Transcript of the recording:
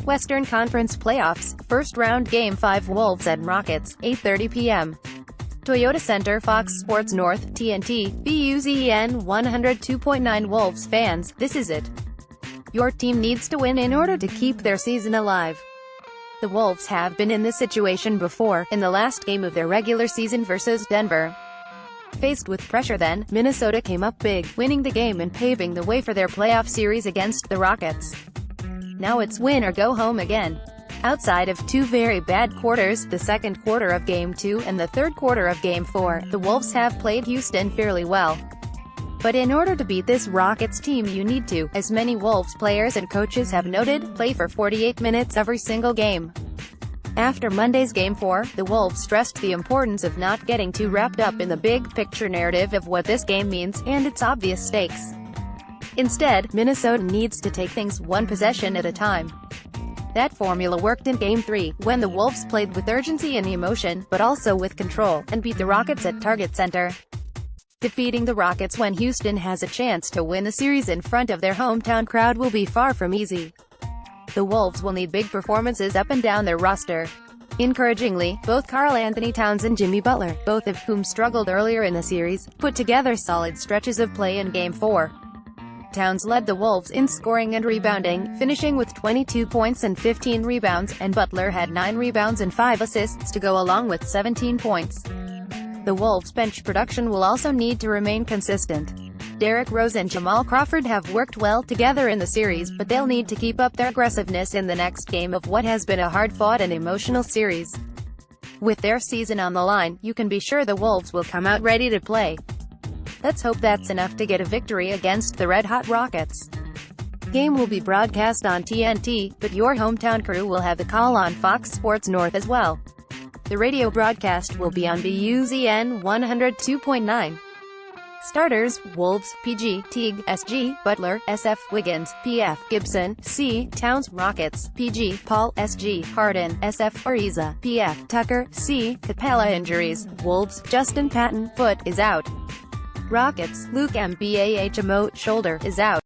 Western Conference Playoffs, First Round Game 5 Wolves and Rockets, 8:30 p.m. Toyota Center, Fox Sports North, TNT, BUZN 102.9 Wolves fans, this is it. Your team needs to win in order to keep their season alive. The Wolves have been in this situation before, in the last game of their regular season versus Denver. Faced with pressure then, Minnesota came up big, winning the game and paving the way for their playoff series against the Rockets. Now it's win or go home again. Outside of two very bad quarters, the second quarter of Game 2 and the third quarter of Game 4, the Wolves have played Houston fairly well. But in order to beat this Rockets team you need to, as many Wolves players and coaches have noted, play for 48 minutes every single game. After Monday's Game 4, the Wolves stressed the importance of not getting too wrapped up in the big-picture narrative of what this game means, and its obvious stakes. Instead, Minnesota needs to take things one possession at a time. That formula worked in Game 3, when the Wolves played with urgency and emotion, but also with control, and beat the Rockets at Target Center. Defeating the Rockets when Houston has a chance to win the series in front of their hometown crowd will be far from easy. The Wolves will need big performances up and down their roster. Encouragingly, both Karl-Anthony Towns and Jimmy Butler, both of whom struggled earlier in the series, put together solid stretches of play in Game 4. Towns led the Wolves in scoring and rebounding, finishing with 22 points and 15 rebounds, and Butler had 9 rebounds and 5 assists to go along with 17 points. The Wolves' bench production will also need to remain consistent. Derrick Rose and Jamal Crawford have worked well together in the series, but they'll need to keep up their aggressiveness in the next game of what has been a hard-fought and emotional series. With their season on the line, you can be sure the Wolves will come out ready to play. Let's hope that's enough to get a victory against the red-hot Rockets. Game will be broadcast on TNT, but your hometown crew will have the call on Fox Sports North as well. The radio broadcast will be on BUZN 102.9. Starters: Wolves, PG, Teague, SG, Butler, SF, Wiggins, PF, Gibson, C, Towns, Rockets, PG, Paul, SG, Harden, SF, Ariza, PF, Tucker, C, Capella. Injuries: Wolves, Justin Patton, foot, is out. Rockets, Luke Mbahmo, shoulder, is out.